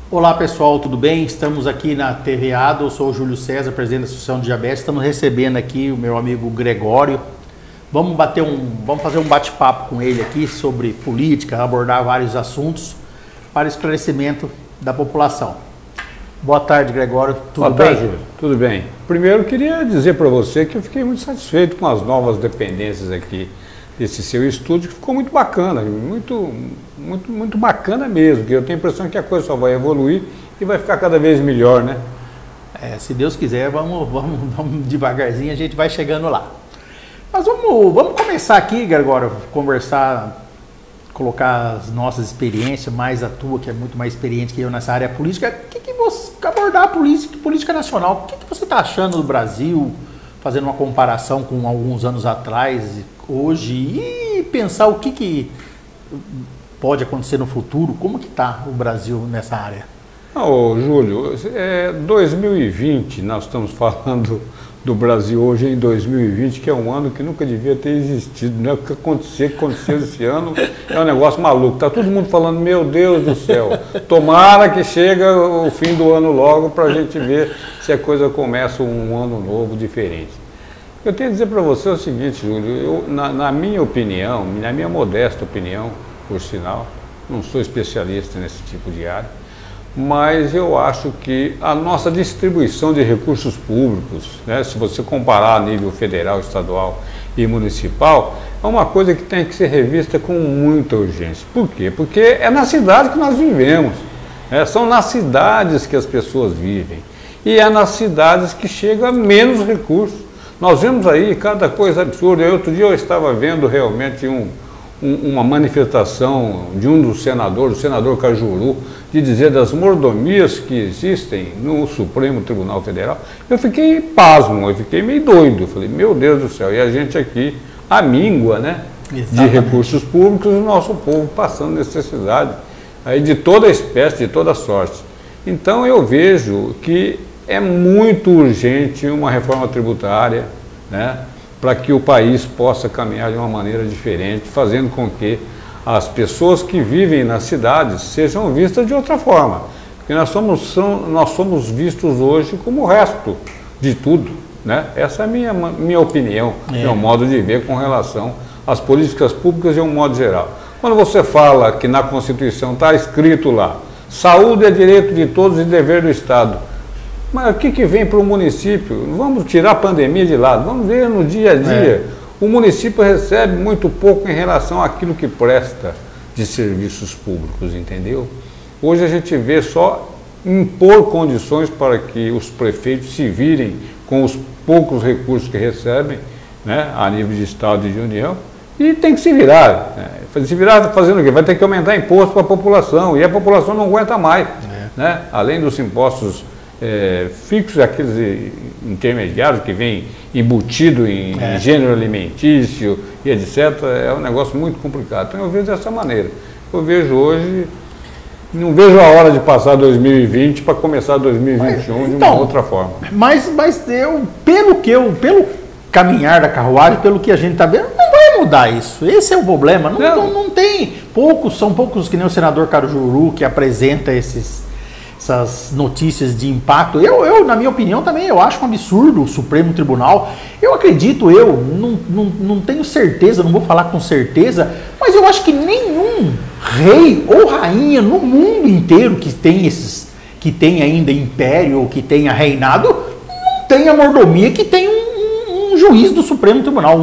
Olá pessoal, tudo bem? Estamos aqui na TV ADA, eu sou o Júlio César, presidente da Associação de Diabetes. Estamos recebendo aqui o meu amigo Gregório. Vamos fazer um bate-papo com ele aqui sobre política, abordar vários assuntos para esclarecimento da população. Boa tarde, Gregório. Tudo bem? Boa tarde, Júlio. Tudo bem. Primeiro, eu queria dizer para você que eu fiquei muito satisfeito com as novas dependências aqui desse seu estúdio, que ficou muito bacana, muito bacana mesmo, que eu tenho a impressão que a coisa só vai evoluir e vai ficar cada vez melhor, né? Se Deus quiser, vamos devagarzinho, a gente vai chegando lá. Mas vamos começar aqui, Gregório, conversar, colocar as nossas experiências, mais a tua, que é muito mais experiente que eu nessa área política. Abordar a política nacional, o que você está achando do Brasil, fazendo uma comparação com alguns anos atrás, hoje, e pensar o que pode acontecer no futuro, como que está o Brasil nessa área? Júlio, 2020, nós estamos falando do Brasil hoje em 2020, que é um ano que nunca devia ter existido, né? O que aconteceu esse ano é um negócio maluco. Está todo mundo falando, meu Deus do céu, tomara que chegue o fim do ano logo para a gente ver se a coisa começa um ano novo diferente. Eu tenho a dizer para você o seguinte, Júlio, na minha opinião, na minha modesta opinião, por sinal, não sou especialista nesse tipo de área, mas eu acho que a nossa distribuição de recursos públicos, né, se você comparar a nível federal, estadual e municipal, é uma coisa que tem que ser revista com muita urgência. Por quê? Porque é na cidade que nós vivemos, né? São nas cidades que as pessoas vivem e é nas cidades que chega menos recursos. Nós vemos aí cada coisa absurda. Outro dia eu estava vendo realmente uma manifestação de um dos senadores, o senador Cajuru, de dizer das mordomias que existem no Supremo Tribunal Federal. Eu fiquei pasmo, eu fiquei meio doido. Eu falei, meu Deus do céu, e a gente aqui, a míngua, né, de recursos públicos, o nosso povo passando necessidade aí de toda espécie, de toda sorte. Então eu vejo que é muito urgente uma reforma tributária, né, para que o país possa caminhar de uma maneira diferente, fazendo com que as pessoas que vivem nas cidades sejam vistas de outra forma. Porque nós somos vistos hoje como o resto de tudo, né? Essa é a minha opinião, meu modo de ver com relação às políticas públicas de um modo geral. Quando você fala que na Constituição está escrito lá, saúde é direito de todos e dever do Estado, mas o que vem para o município? Vamos tirar a pandemia de lado, vamos ver no dia a dia. O município recebe muito pouco em relação àquilo que presta de serviços públicos, entendeu? Hoje a gente vê só impor condições para que os prefeitos se virem com os poucos recursos que recebem, né, a nível de Estado e de União, e tem que se virar. Né? Se virar fazendo o quê? Vai ter que aumentar imposto para a população, e a população não aguenta mais. Né? Além dos impostos fixos, aqueles intermediários que vêm embutido em gênero alimentício e etc., é um negócio muito complicado. Então eu vejo dessa maneira. Eu vejo hoje, não vejo a hora de passar 2020 para começar 2021 de uma outra forma. Mas pelo caminhar da carruagem, pelo que a gente está vendo, não vai mudar isso. Esse é o problema. Não tem são poucos que nem o senador Cajuru que apresenta essas notícias de impacto. Eu, na minha opinião, também eu acho um absurdo o Supremo Tribunal. Eu acredito, não tenho certeza, não vou falar com certeza, mas eu acho que nenhum rei ou rainha no mundo inteiro que tem ainda império ou que tenha reinado, não tem a mordomia que tem um juiz do Supremo Tribunal.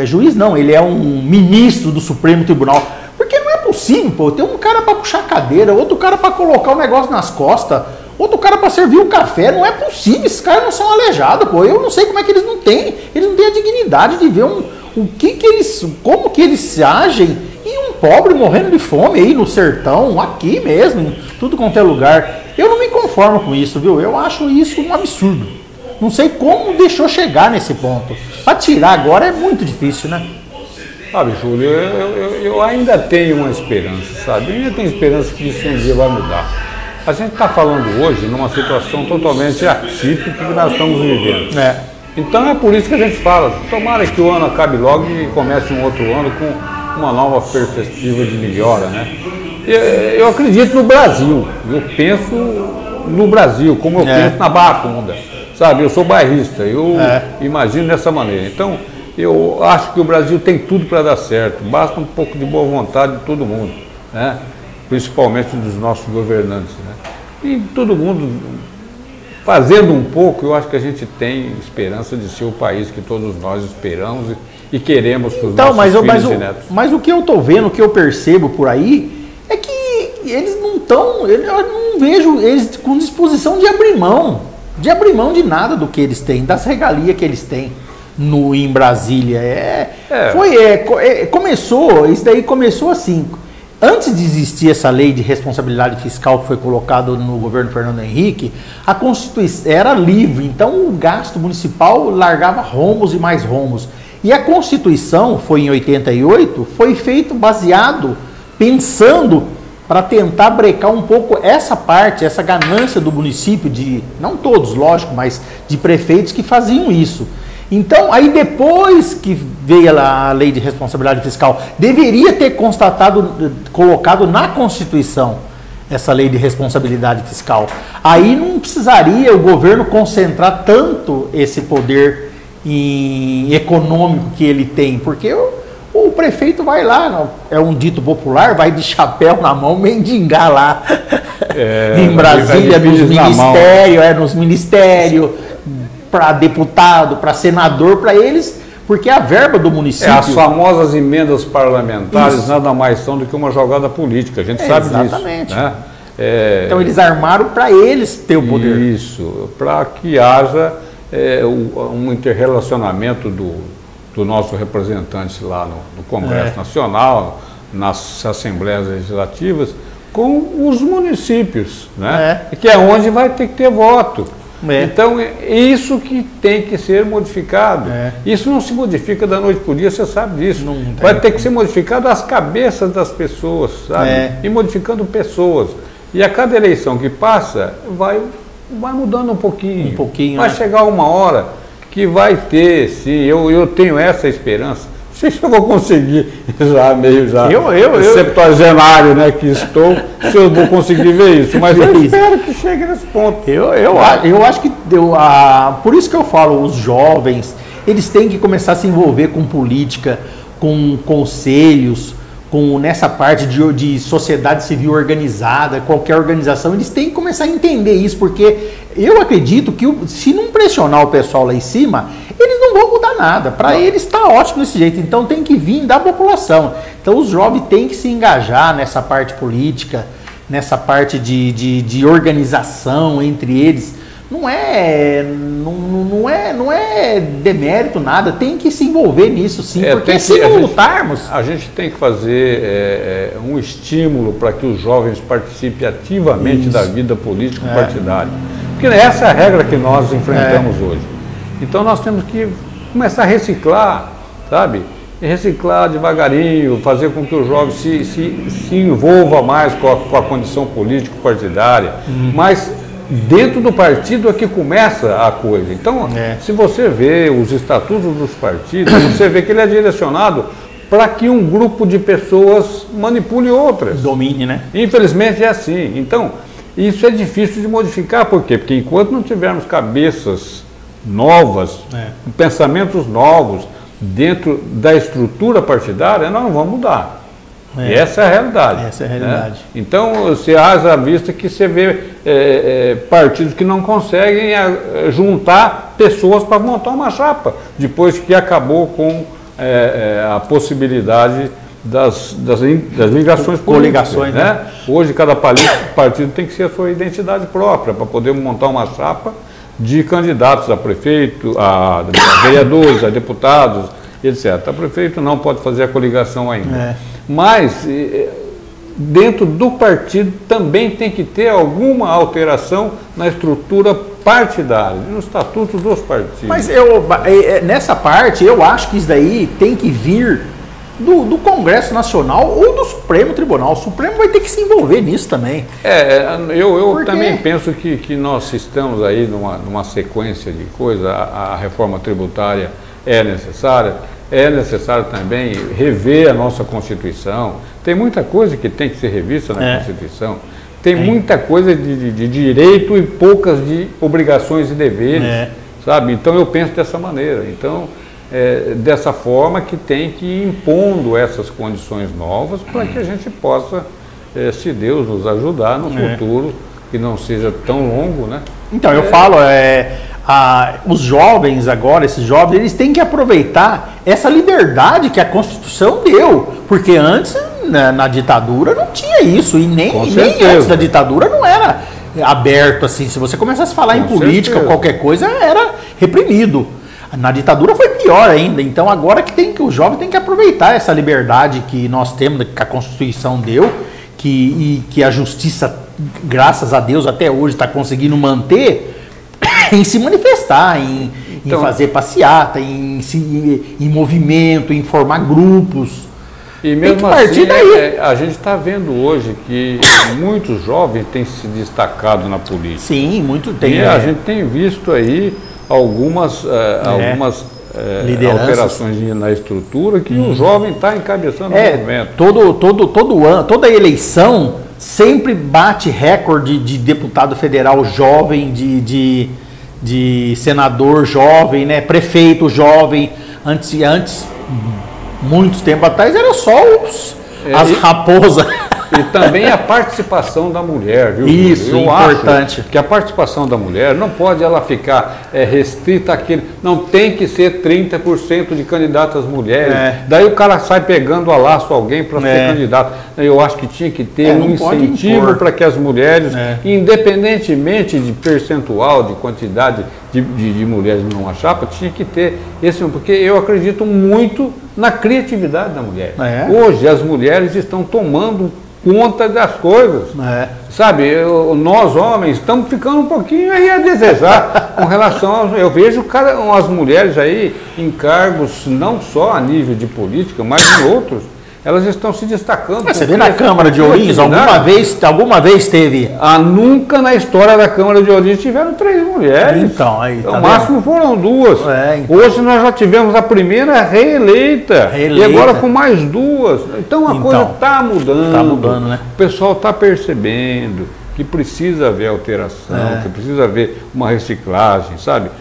Juiz não, ele é um ministro do Supremo Tribunal. Porque não é possível, pô, tem um cara para puxar a cadeira, outro cara para colocar o negócio nas costas, outro cara para servir o café, não é possível, esses caras não são aleijados, pô, eu não sei como é que eles não têm a dignidade de ver como que eles agem, e um pobre morrendo de fome aí no sertão, aqui mesmo, em tudo quanto é lugar. Eu não me conformo com isso, viu, eu acho isso um absurdo, não sei como deixou chegar nesse ponto, para tirar agora é muito difícil, né? Sabe, Júlio, eu ainda tenho uma esperança, sabe? Eu ainda tenho esperança que isso um dia vai mudar. A gente está falando hoje numa situação totalmente atípica que nós estamos vivendo. Então é por isso que a gente fala, tomara que o ano acabe logo e comece um outro ano com uma nova perspectiva de melhora, né? Eu acredito no Brasil, eu penso no Brasil, como eu penso na Barra Funda, sabe? Eu sou bairrista, eu imagino dessa maneira. Então, eu acho que o Brasil tem tudo para dar certo, basta um pouco de boa vontade de todo mundo, né? Principalmente dos nossos governantes, né? E todo mundo fazendo um pouco, eu acho que a gente tem esperança de ser o país que todos nós esperamos e queremos para os nossos filhos e netos. Mas o que eu estou vendo, o que eu percebo por aí, é que eles não estão, eu não vejo eles com disposição de abrir mão de nada do que eles têm, das regalias que eles têm em Brasília. Isso daí começou assim. Antes de existir essa lei de responsabilidade fiscal que foi colocada no governo Fernando Henrique, a Constituição era livre, então o gasto municipal largava rombos e mais rombos. E a Constituição, foi em 88, foi feito baseado, pensando para tentar brecar um pouco essa parte, essa ganância do município, não todos, lógico, mas de prefeitos que faziam isso. Então, aí depois que veio a lei de responsabilidade fiscal, deveria ter colocado na Constituição essa lei de responsabilidade fiscal. Aí não precisaria o governo concentrar tanto esse poder econômico que ele tem, porque o prefeito vai lá, é um dito popular, vai de chapéu na mão mendigar lá em Brasília, nos ministérios, para deputado, para senador, para eles, porque a verba do município... As famosas emendas parlamentares nada mais são do que uma jogada política, a gente sabe disso. Exatamente. Né? Então eles armaram para eles ter o poder. Isso, para que haja um interrelacionamento do nosso representante lá no Congresso Nacional, nas Assembleias Legislativas, com os municípios, né? Que é onde vai ter que ter voto. Então, isso que tem que ser modificado. Isso não se modifica da noite para o dia, você sabe disso. Vai ter que ser modificado as cabeças das pessoas, sabe? E modificando pessoas. E a cada eleição que passa, vai mudando um pouquinho. Vai chegar uma hora que vai ter, sim, eu tenho essa esperança. Não sei se eu vou conseguir, septuagenário, né, que estou, se eu vou conseguir ver isso, mas eu espero que chegue nesse ponto. Eu acho que, por isso que eu falo, os jovens, eles têm que começar a se envolver com política, com conselhos, nessa parte de sociedade civil organizada, qualquer organização, eles têm que começar a entender isso, porque eu acredito que se não pressionar o pessoal lá em cima, eles não vão mudar nada. Para eles está ótimo desse jeito, então tem que vir da população. Então os jovens têm que se engajar nessa parte política, nessa parte de organização entre eles. Não é demérito nada, tem que se envolver nisso sim, porque se não lutarmos... A gente tem que fazer um estímulo para que os jovens participem ativamente da vida política partidária, porque essa é a regra que nós enfrentamos hoje. Então nós temos que começar a reciclar, sabe? E reciclar devagarinho, fazer com que o jovem se envolva mais com a condição política partidária, mas dentro do partido é que começa a coisa. Então, se você vê os estatutos dos partidos, você vê que ele é direcionado para que um grupo de pessoas manipule outras. Domine, né? Infelizmente é assim. Então, isso é difícil de modificar. Por quê? Porque enquanto não tivermos cabeças novas, pensamentos novos dentro da estrutura partidária, nós não vamos mudar. E essa é a realidade. Essa é a realidade. Né? Então, você haja vista que você vê partidos que não conseguem juntar pessoas para montar uma chapa, depois que acabou com a possibilidade das ligações coligações, né? Hoje, cada partido tem que ser a sua identidade própria para poder montar uma chapa de candidatos a prefeito, a vereadores, a deputados, etc. A prefeito não pode fazer a coligação ainda. Mas, dentro do partido, também tem que ter alguma alteração na estrutura partidária, no estatuto dos partidos. Mas nessa parte, eu acho que isso daí tem que vir do Congresso Nacional ou do Supremo Tribunal. O Supremo vai ter que se envolver nisso também. Eu também penso que nós estamos aí numa sequência de coisas. A reforma tributária é necessária. é necessário também rever a nossa Constituição. Tem muita coisa que tem que ser revista na Constituição. Tem muita coisa de direito e poucas de obrigações e deveres, sabe? Então eu penso dessa maneira. Então, dessa forma que tem que ir impondo essas condições novas para que a gente possa, se Deus nos ajudar no futuro, que não seja tão longo, né? Então, eu falo, os jovens agora, esses jovens, eles têm que aproveitar essa liberdade que a Constituição deu, porque antes, na ditadura, não tinha isso, e nem antes da ditadura não era aberto assim. Se você começasse a falar em política ou qualquer coisa, era reprimido. Na ditadura foi pior ainda. Então agora o jovem tem que aproveitar essa liberdade que nós temos, que a Constituição deu, e que a justiça, graças a Deus, até hoje está conseguindo manter, em se manifestar, em fazer passeata, em movimento, em formar grupos. E mesmo assim, a gente está vendo hoje que muitos jovens têm se destacado na política. Sim, muito tem. E a gente tem visto aí algumas alterações na estrutura que o jovem está encabeçando o movimento. Todo ano, toda eleição sempre bate recorde de deputado federal jovem, de senador jovem, né? Prefeito jovem. Antes muito tempo atrás era só as raposas. E também a participação da mulher, viu? Isso, importante. Acho que a participação da mulher não pode ela ficar restrita àquele. Não tem que ser 30% de candidatas mulheres. Daí o cara sai pegando a laço alguém para ser candidato. Eu acho que tinha que ter um incentivo para que as mulheres, independentemente de percentual, de quantidade de mulheres numa chapa, tinha que ter esse, porque eu acredito muito na criatividade da mulher. Hoje as mulheres estão tomando conta das coisas, sabe? Nós homens estamos ficando um pouquinho aí a desejar com relação eu vejo as mulheres aí em cargos não só a nível de política, mas em outros. Elas estão se destacando. Você vê na Câmara de Ourinhos, alguma vez teve? Nunca na história da Câmara de Ourinhos tiveram 3 mulheres. Então, aí o máximo foram 2. Hoje nós já tivemos a primeira reeleita. E agora com mais 2. Então a coisa está mudando. Está mudando, né? O pessoal está percebendo que precisa haver alteração, que precisa haver uma reciclagem, sabe?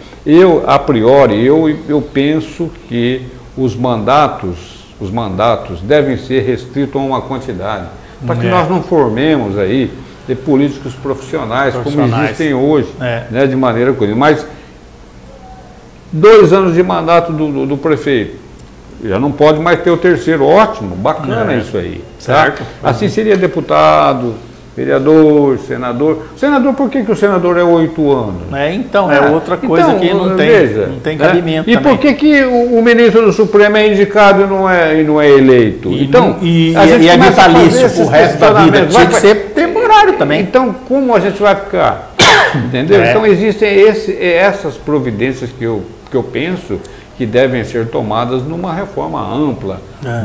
A priori, eu penso que os mandatos devem ser restritos a uma quantidade, para que nós não formemos aí de políticos profissionais como existem hoje, né, de maneira coisa. Mas 2 anos de mandato do prefeito, já não pode mais ter o 3º, ótimo, bacana isso aí. Certo? Tá? Assim seria deputado, vereador, senador. Senador, por que o senador é 8 anos? É outra coisa que não tem cabimento. E por que o ministro do Supremo é indicado e não é eleito? E é vitalício pro resto da vida. Tinha que ser temporário também. Então, como a gente vai ficar? Entendeu? Então, existem essas providências que eu penso que devem ser tomadas numa reforma ampla,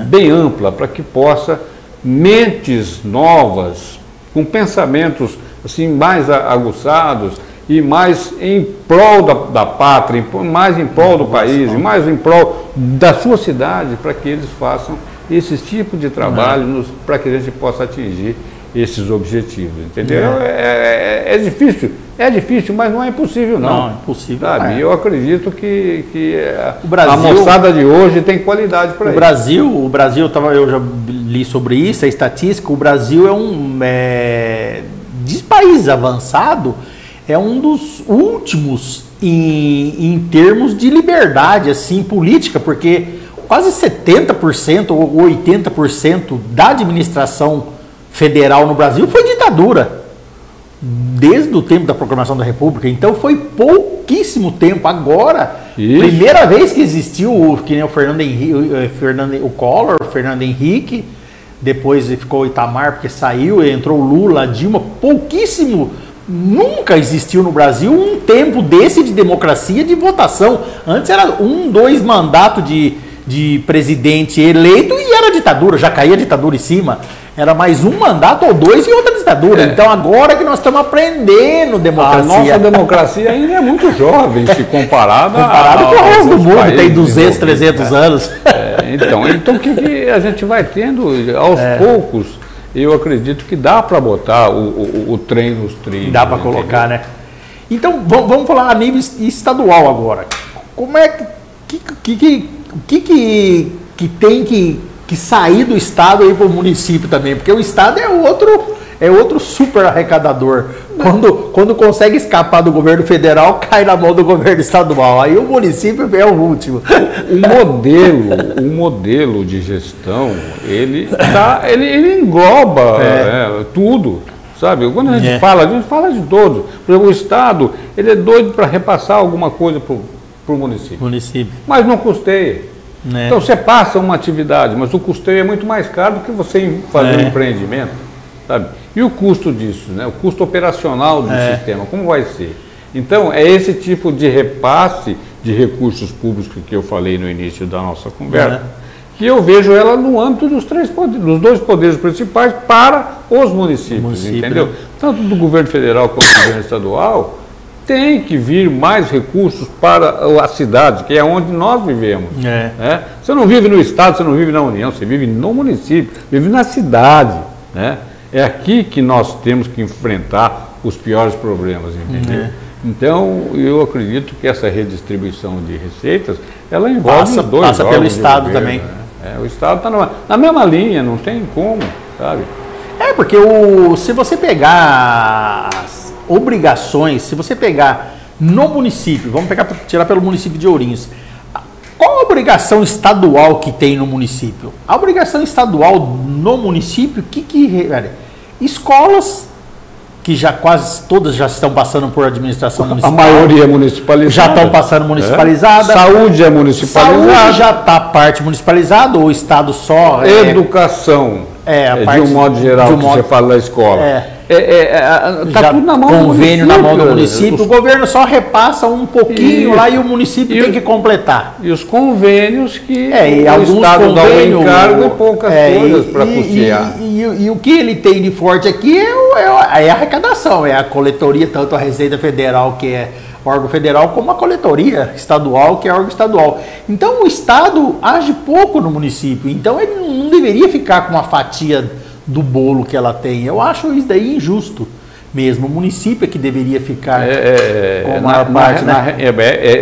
bem ampla, para que possa mentes novas, com pensamentos assim mais aguçados e mais em prol da pátria, mais em prol do país, e mais em prol da sua cidade, para que eles façam esse tipo de trabalho, para que a gente possa atingir esses objetivos, entendeu? É difícil, mas não é impossível não. Não, é impossível. Sabe? Eu acredito que o Brasil, a moçada de hoje tem qualidade para isso. O Brasil, eu já li sobre isso, a estatística, o Brasil de país avançado, é um dos últimos em termos de liberdade assim, política, porque quase 70% ou 80% da administração federal no Brasil foi ditadura, desde o tempo da proclamação da República. Então foi pouquíssimo tempo. Agora, primeira vez que existiu que nem o Fernando Henrique, depois ficou o Itamar porque saiu, entrou o Lula, a Dilma, pouquíssimo. Nunca existiu no Brasil um tempo desse de democracia, de votação. Antes era 2 mandatos de presidente eleito e era ditadura, já caía a ditadura em cima. era mais um mandato ou dois em outra ditadura. Então agora que nós estamos aprendendo democracia. A nossa democracia ainda é muito jovem se comparado com o resto do mundo, países, tem 200, 300 anos. Então o que a gente vai tendo aos poucos, eu acredito que dá para botar o trem nos trilhos. Dá para colocar, né? Então vamos falar a nível estadual agora. Como é que tem que sair do estado e ir para o município também? Porque o estado é outro super arrecadador. Quando consegue escapar do governo federal, cai na mão do governo estadual. Aí o município é o último. O modelo de gestão, ele engloba tudo. Sabe? Quando a gente fala de todos. Por exemplo, o estado, ele é doido para repassar alguma coisa para o município. Mas não custeia. Então você passa uma atividade, mas o custeio é muito mais caro do que você fazer um empreendimento, sabe? E o custo disso, né? O custo operacional do sistema, como vai ser? Então é esse tipo de repasse de recursos públicos que eu falei no início da nossa conversa, que eu vejo ela no âmbito dos dois poderes principais para os municípios, entendeu? Tanto do governo federal quanto do governo estadual. Tem que vir mais recursos para as cidades, que é onde nós vivemos. Você não vive no estado, você não vive na União, você vive no município, vive na cidade. É aqui que nós temos que enfrentar os piores problemas, entendeu? Então, eu acredito que essa redistribuição de receitas, ela envolve os dois passa pelo Estado governo, também. O Estado está na mesma linha, não tem como, sabe? Porque se você pegar as obrigações, se você pegar no município, vamos tirar pelo município de Ourinhos, qual a obrigação estadual que tem no município? A obrigação estadual no município, escolas, que já quase todas já estão passando por administração municipal. A maioria é municipalizada. Já estão passando municipalizada. Saúde é municipalizada. Saúde já está parte municipalizada, ou o Estado só... Educação, de um modo geral, você fala da escola. Está tudo na mão do município. Convênio na mão do município. O governo só repassa um pouquinho lá e o município tem que completar. E os convênios que o Estado dá o encargo e poucas coisas para custear. E o que ele tem de forte aqui é a arrecadação, é a coletoria, tanto a Receita Federal, que é órgão federal, como a coletoria estadual, que é órgão estadual. Então o Estado age pouco no município, então ele não deveria ficar com uma fatia do bolo que ela tem. Eu acho isso daí injusto mesmo. O município é que deveria ficar com a maior parte.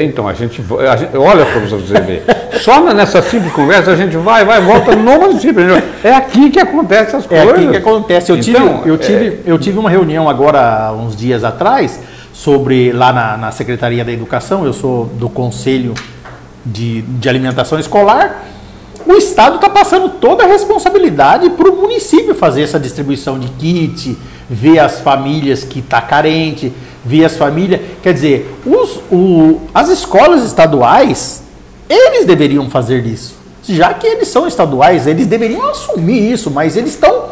Então, a gente olha para você ver. Só nessa simples conversa a gente vai e volta no município. É aqui que acontece as coisas. É aqui que acontece. Eu tive uma reunião agora, uns dias atrás, lá na Secretaria da Educação. Eu sou do Conselho de Alimentação Escolar. O Estado está passando toda a responsabilidade para o município fazer essa distribuição de kit, ver as famílias que estão carentes, ver as famílias... Quer dizer, as escolas estaduais, eles deveriam fazer isso. Já que eles são estaduais, eles deveriam assumir isso, mas eles estão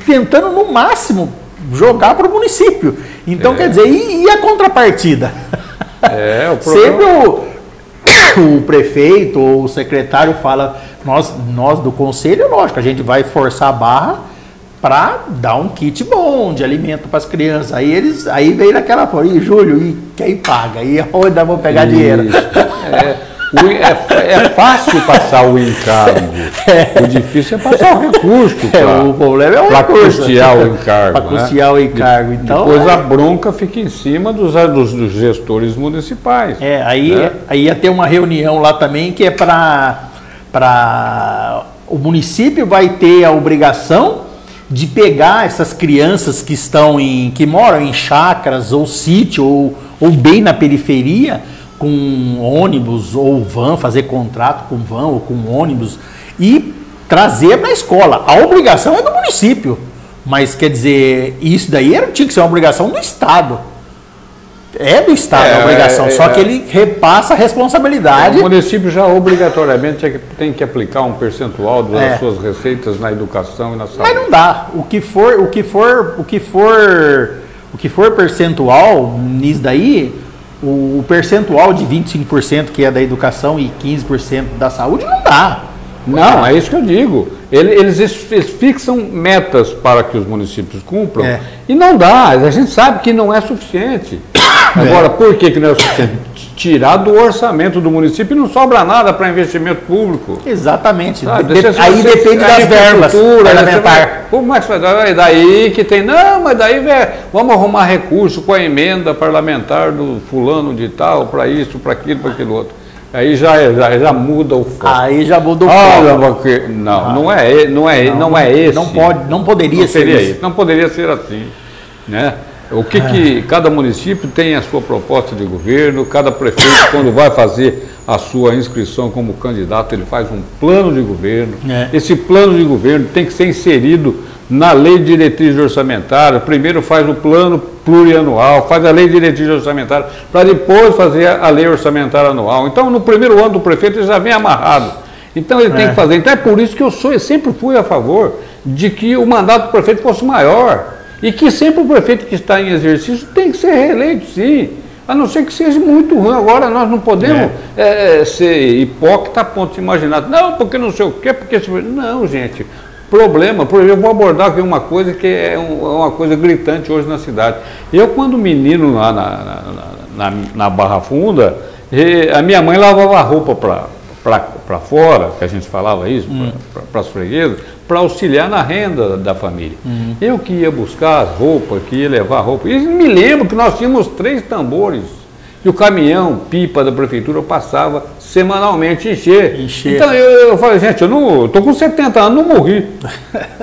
tentando, no máximo, jogar para o município. Então, quer dizer, e a contrapartida? Sempre o prefeito ou o secretário fala... Nós do conselho, lógico, a gente vai forçar a barra para dar um kit bom de alimento para as crianças. Aí vem naquela forma, Júlio, e quem paga? E onde nós vamos pegar dinheiro? É fácil passar o encargo. O difícil é passar o recurso. O problema é o recurso. Para custear o encargo. Para custear o encargo. Então, depois a bronca fica em cima dos gestores municipais. Aí ia ter uma reunião lá também que é para o município vai ter a obrigação de pegar essas crianças que moram em chácaras ou sítio ou bem na periferia, com ônibus ou van, fazer contrato com van ou com ônibus e trazer para a escola. A obrigação é do município, mas quer dizer, isso daí tinha que ser uma obrigação do Estado. É do Estado a obrigação, só que ele repassa a responsabilidade. O município já obrigatoriamente tem que aplicar um percentual das suas receitas na educação e na saúde. Mas não dá. O que for percentual nisso daí, o percentual de 25% que é da educação e 15% da saúde não dá. Não, é isso que eu digo. Eles fixam metas para que os municípios cumpram e não dá. A gente sabe que não é suficiente. Agora, por que não é suficiente? Tirar do orçamento do município e não sobra nada para investimento público. Exatamente. Aí depende das verbas parlamentares. Como é que vai? Daí que tem. Não, mas daí vamos arrumar recurso com a emenda parlamentar do fulano de tal, para isso, para aquilo outro. Aí já muda o foco. Aí já muda o foco. Não é esse. Não poderia ser isso. Não poderia ser assim, né? O que cada município tem a sua proposta de governo, cada prefeito, quando vai fazer a sua inscrição como candidato, ele faz um plano de governo. Esse plano de governo tem que ser inserido na lei de diretriz orçamentária. Primeiro faz o plano plurianual, faz a lei de diretriz orçamentária, para depois fazer a lei orçamentária anual. Então, no primeiro ano do prefeito, ele já vem amarrado. Então, ele tem que fazer. Então, é por isso que eu sempre fui a favor de que o mandato do prefeito fosse maior. E que sempre o prefeito que está em exercício tem que ser reeleito, sim. A não ser que seja muito ruim. Agora, nós não podemos ser hipócrita a ponto de imaginar. Não, porque não sei o quê, porque... Não, gente. Problema, por exemplo, eu vou abordar aqui uma coisa que é uma coisa gritante hoje na cidade. Eu, quando menino lá na Barra Funda, a minha mãe lavava a roupa para fora, que a gente falava isso, para as freguesas, para auxiliar na renda da família. Eu que ia buscar as roupas, que ia levar a roupa. E me lembro que nós tínhamos 3 tambores, que o caminhão, pipa da prefeitura passava semanalmente encher. Então eu falei, gente, eu estou com 70 anos, não morri.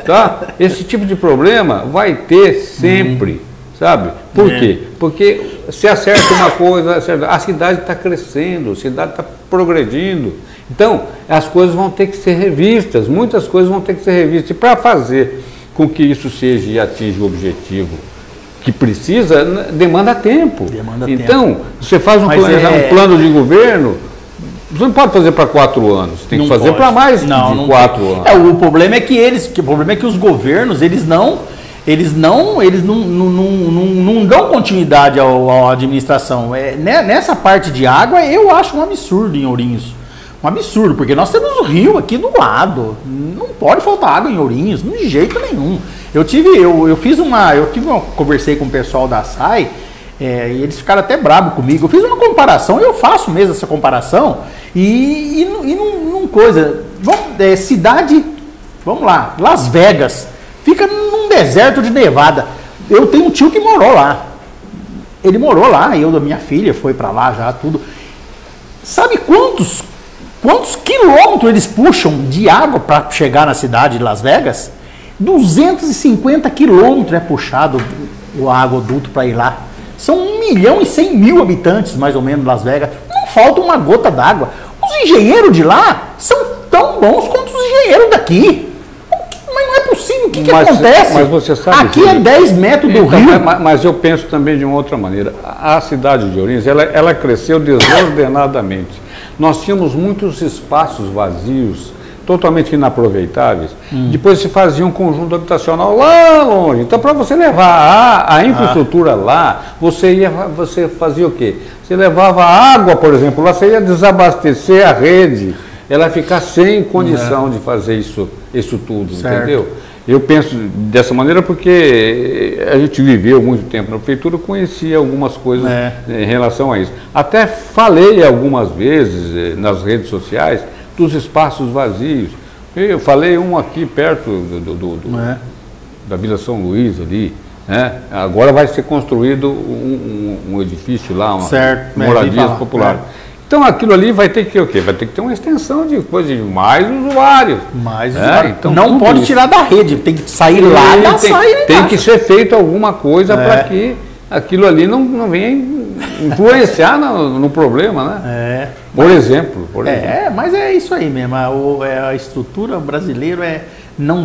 Tá? Esse tipo de problema vai ter sempre, sabe? Por quê? Porque se acerta uma coisa, a cidade está crescendo, a cidade está progredindo. Então, as coisas vão ter que ser revistas, muitas coisas vão ter que ser revistas. E para fazer com que isso seja e atinja o objetivo que precisa, demanda tempo. Então, você faz um plano de governo, você não pode fazer para 4 anos, tem que fazer para mais de 4 anos. O problema é que os governos, eles não dão continuidade à administração. Nessa parte de água, eu acho um absurdo em Ourinhos. Um absurdo, porque nós temos o rio aqui do lado. Não pode faltar água em Ourinhos, de jeito nenhum. Eu conversei com o pessoal da SAI, e eles ficaram até bravos comigo. Eu fiz uma comparação, eu faço mesmo essa comparação, e não coisa. Cidade, vamos lá, Las Vegas, fica num deserto de Nevada. Eu tenho um tio que morou lá. Ele morou lá, a minha filha foi para lá já, tudo. Sabe quantos quilômetros eles puxam de água para chegar na cidade de Las Vegas? 250 quilômetros é puxado o água-duto para ir lá. São 1.100.000 habitantes, mais ou menos, Las Vegas. Não falta uma gota d'água. Os engenheiros de lá são tão bons quanto os engenheiros daqui. Mas não é possível. O que acontece? Mas você sabe aqui é 10 metros do rio. Mas eu penso também de uma outra maneira. A cidade de Ourinhos, ela cresceu desordenadamente. Nós tínhamos muitos espaços vazios, totalmente inaproveitáveis. Depois se fazia um conjunto habitacional lá longe. Então, para você levar a infraestrutura lá, você fazia o quê? Você levava água, por exemplo, lá você ia desabastecer a rede. Ela ia ficar sem condição de fazer isso tudo, entendeu? Eu penso dessa maneira porque a gente viveu muito tempo na prefeitura, conhecia algumas coisas em relação a isso. Até falei algumas vezes nas redes sociais dos espaços vazios. Eu falei um aqui perto da Vila São Luís ali, né? Agora vai ser construído um edifício lá, uma moradia popular. Então aquilo ali vai ter que o quê? Vai ter que ter uma extensão de coisa de mais usuários. Então, não pode tirar da rede, tem que sair lá da saída. Tem que ser feito alguma coisa para que aquilo ali não venha influenciar no problema, né? Por exemplo. Mas é isso aí mesmo. A estrutura brasileira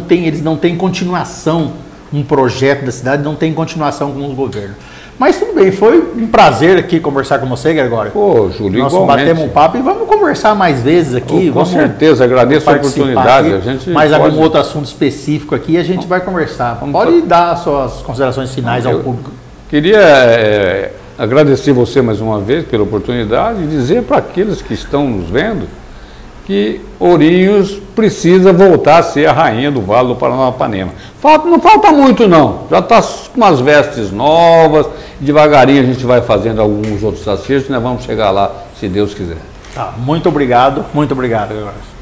eles não têm continuação. Um projeto da cidade não tem continuação com os governos. Mas tudo bem, foi um prazer aqui conversar com você, Gregório. Pô, Júlio, nós batemos um papo e vamos conversar mais vezes aqui. Com certeza, agradeço a oportunidade. Mais algum outro assunto específico aqui, a gente vai conversar. Pode dar as suas considerações finais ao público. Queria agradecer você mais uma vez pela oportunidade e dizer para aqueles que estão nos vendo que Ourinhos precisa voltar a ser a rainha do Vale do Paranapanema. Não falta muito não, já está com umas vestes novas, devagarinho a gente vai fazendo alguns outros acertos e nós vamos chegar lá, se Deus quiser. Tá, muito obrigado, Gregorio.